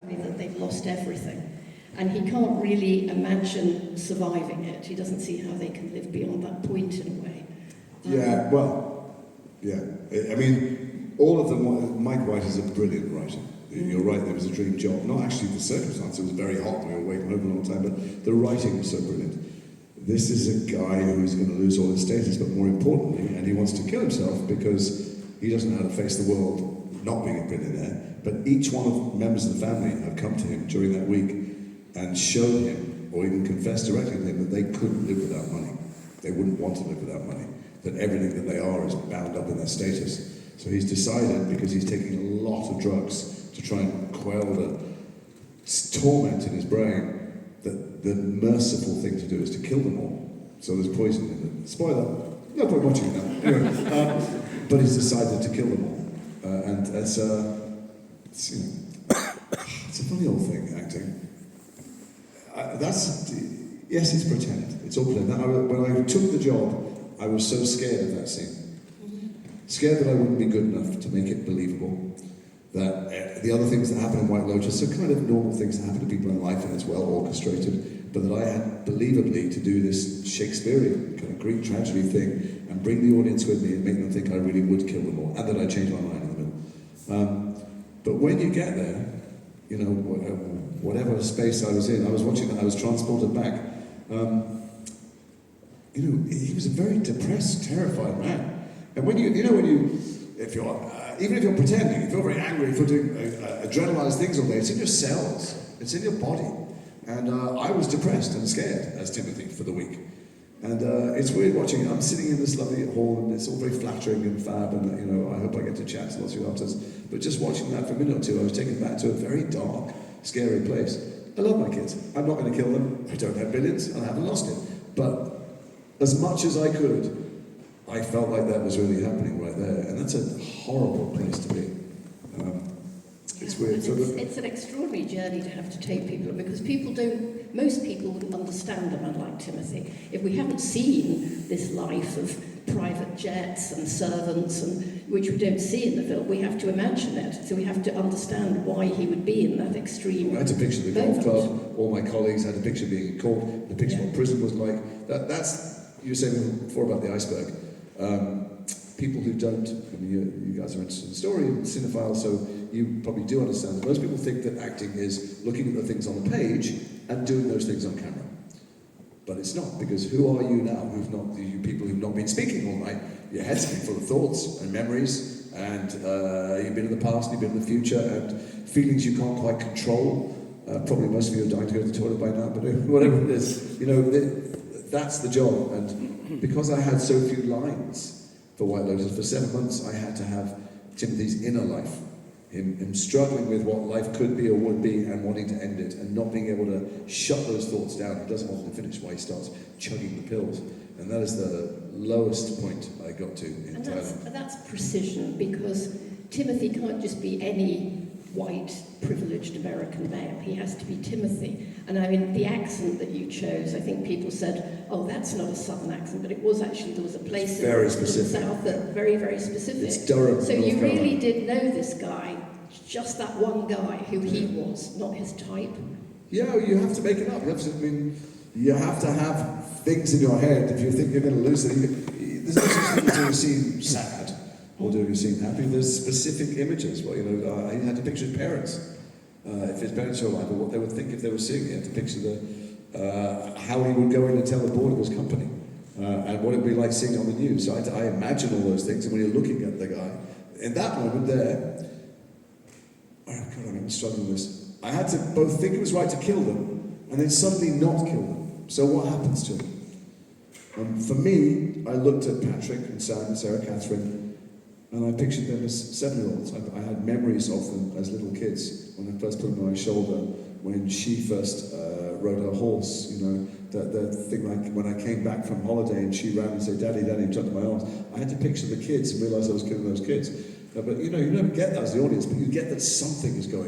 that they've lost everything. And he can't really imagine surviving it. He doesn't see how they can live beyond that point in a way. Yeah, well, yeah. I mean, all of them, Mike White is a brilliant writer. You're right, there was a dream job. Not actually the circumstance, it was very hot, we were away from home a long time, but the writing was so brilliant. This is a guy who's going to lose all his status, but more importantly, and he wants to kill himself because he doesn't know how to face the world not being a billionaire, but each one of the members of the family have come to him during that week and shown him, or even confessed directly to him, that they couldn't live without money. They wouldn't want to live without money. That everything that they are is bound up in their status. So he's decided, because he's taking a lot of drugs to try and quell the torment in his brain, that the merciful thing to do is to kill them all. So there's poison in it. Spoiler, no point watching it now. Anyway, but he's decided to kill them all. And it's you know, it's a funny old thing, acting. Yes, it's pretend. It's all pretend. When I took the job, I was so scared of that scene. Scared that I wouldn't be good enough to make it believable. That the other things that happen in White Lotus are kind of normal things that happen to people in life, and it's well orchestrated, but that I had believably to do this Shakespearean kind of Greek tragedy thing and bring the audience with me and make them think I really would kill them all, and that I changed my mind in the middle. But when you get there, you know, whatever space I was in, I was watching that, I was transported back. You know, he was a very depressed, terrified man. And when even if you're pretending, if you're very angry, if you're doing adrenalized things all day, it's in your cells, it's in your body. And I was depressed and scared as Timothy for the week. And it's weird watching it. I'm sitting in this lovely hall, and it's all very flattering and fab, and you know, I hope I get to chat to lots of you afterwards. But just watching that for a minute or two, I was taken back to a very dark, scary place. I love my kids. I'm not going to kill them. I don't have billions, and I haven't lost it. But as much as I could, I felt like that was really happening right there, and that's a horrible place to be. It's weird. It's an extraordinary journey to have to take people, because most people wouldn't understand a man like Timothy. If we haven't seen this life of private jets and servants, and which we don't see in the film, we have to imagine it. So we have to understand why he would be in that extreme. I had to picture the golf club, all my colleagues had a picture of being in court, the picture of what prison was like. That's, you were saying before about the iceberg. People who don't, I mean, you guys are interested in the story, cinephiles, so you probably do understand that most people think that acting is looking at the things on the page and doing those things on camera. But it's not, because who are you now, you people who've not been speaking all night? Your head's been full of thoughts and memories, and you've been in the past, you've been in the future, and feelings you can't quite control. Probably most of you are dying to go to the toilet by now, but whatever it is, you know, that's the job. And because I had so few lines for White Lotus, for 7 months I had to have Timothy's inner life, him struggling with what life could be or would be and wanting to end it, and not being able to shut those thoughts down. He doesn't want them to finish, why he starts chugging the pills. And that is the lowest point I got to in Thailand. And that's precision, because Timothy can't just be any white, privileged American male. He has to be Timothy. And I mean, the accent that you chose, I think people said, oh, that's not a southern accent, but it was actually, there was a place in the south that very, very specific. It's Durham. So you really did know this guy, just that one guy who he was, not his type. Yeah, you have to make it up. You have to have things in your head. If you think you're going to lose it, there's no such thing as doing a scene sad or doing a scene happy. There's specific images. Well, you know, I had to picture his parents. If his parents were alive, or what they would think if they were seeing it. He had to picture how he would go in and tell the board of his company, and what it would be like seeing it on the news. So I imagine all those things, and when you're looking at the guy, in that moment there, oh God, I'm struggling with this. I had to both think it was right to kill them, and then suddenly not kill them. So what happens to him? For me, I looked at Patrick and Sarah Catherine, and I pictured them as 7-year-olds. I had memories of them as little kids. When I first put them on my shoulder, when she first rode her horse, you know, the thing like when I came back from holiday and she ran and said, "Daddy, Daddy," and tucked in my arms. I had to picture the kids and realise I was killing those kids. But you know, you never get that as the audience, but you get that something is going on.